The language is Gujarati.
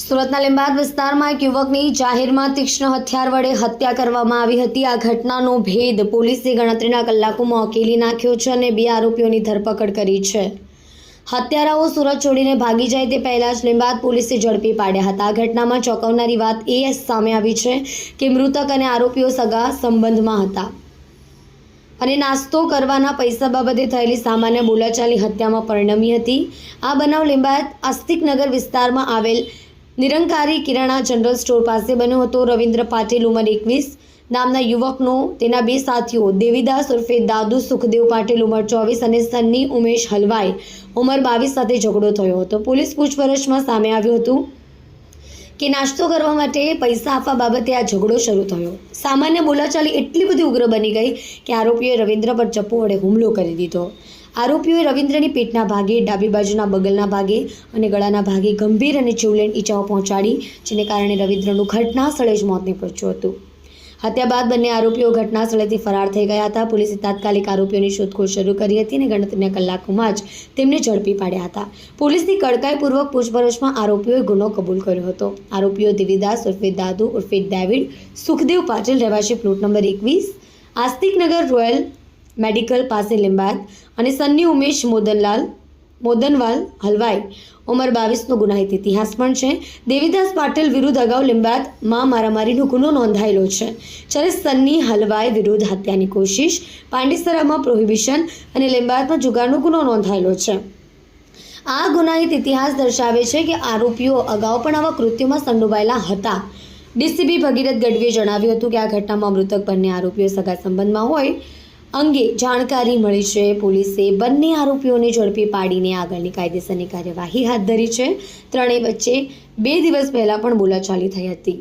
સુરતના લીંબાદ વિસ્તારમાં એક યુવકની જાહેરમાં તીક્ષ્ણ હથિયાર વડે હત્યા કરવામાં આવી હતી। આ ઘટનાનો ભેદ પોલીસે ગણતરીના કલાકોમાં ઉકેલી નાખ્યો છે અને 2 આરોપીઓની ધરપકડ કરી છે। હત્યારાઓ સુરત છોડીને ભાગી જાય તે પહેલા જ લીંબાદ પોલીસે ઝડપી પાડ્યા હતા। આ ઘટનામાં ચોંકાવનારી વાત એ સામે આવી છે કે મૃતક અને આરોપીઓ સગા સંબંધમાં હતા અને નાસ્તો કરવાના પૈસા બાબતે થયેલી સામાન્ય બોલાચાલી હત્યામાં પરિણમી હતી। આ બનાવ લીંબાદ આસ્તિકનગર વિસ્તારમાં આવેલ નિરંકારી કિરાણા જનરલ સ્ટોર પાસે બન્યો હતો। રવિન્દ્ર પાટીલ ઉંમર 21 નામના યુવકનો તેના 2 સાથીઓ દેવીદાસ ઉર્ફે દાદુ, સુખદેવ પાટીલ ઉંમર 24 અને સન્ની ઉમેશ હલવાઈ ઉંમર 22 સાથે ઝઘડો થયો હતો। પોલીસ પૂછપરછમાં સામે આવ્યું હતું કે નાસ્તો કરવા માટે પૈસા આપવા બાબતે આ ઝઘડો શરૂ થયો। સામાન્ય બોલાચાલી એટલી બધી ઉગ્ર બની ગઈ કે આરોપીઓએ રવિન્દ્ર પર ચપ્પુ વડે હુમલો કરી દીધો। આરોપીઓએ રવિન્દ્રની પીઠના ભાગે, ડાબી બાજુના બગલના ભાગે અને ગળાના ભાગે ગંભીર અને જીવલેણ ઈજાઓ પહોંચાડી, જેને કારણે રવિન્દ્રનું ઘટના સ્થળે જ મોત નીપજ્યું હતું। હત્યા બાદ બંને આરોપીઓ ઘટના સ્થળેથી ફરાર થઈ ગયા હતા। પોલીસે તાત્કાલિક આરોપીઓની શોધખોળ શરૂ કરી હતી અને ગણતરીના કલાકોમાં જ તેમને ઝડપી પાડ્યા હતા। પોલીસની કડકાઈપૂર્વક પૂછપરછમાં આરોપીઓએ ગુનો કબૂલ કર્યો હતો। આરોપીઓ દેવીદાસ ઉર્ફે દાદુ ઉર્ફે ડેવિડ, સુખદેવ પાટીલ રહેવાસી પ્લોટ નંબર 21 આસ્તિકનગર રોયલ મેડિકલ પાસે લીંબાદ અને સન્ની ઉમેશ મોદનવાલ હલવાઈ ઉંમર 22નો ગુનાહિત ઇતિહાસ પણ છે। દેવીદાસ પાટીલ વિરુદ્ધ અગાઉ લીંબાદમાં મારામારીનો ગુનો નોંધાયેલો છે, જ્યારે સન્ની હલવાઈ વિરુદ્ધ હત્યાની કોશિશ, પાંડેસરામાં પ્રોહિબિશન અને લીંબાદમાં જુગારનો ગુનો નોંધાયેલો છે। આ ગુનાહિત ઇતિહાસ દર્શાવે છે કે આરોપીઓ અગાઉ પણ આવા કૃત્યોમાં સંડોવાયેલા હતા। ડીસીપી ભગીરથ ગઢવીએ જણાવ્યું હતું કે આ ઘટનામાં મૃતક બંને આરોપીઓ સગા સંબંધમાં હોય અંગે જાણકારી મળી છે। પોલીસે બંને આરોપીઓને ઝડપી પાડીને આગળની કાયદેસરની કાર્યવાહી હાથ ધરી છે। ત્રણેય વચ્ચે 2 દિવસ પહેલા પણ બોલાચાલી થઈ હતી।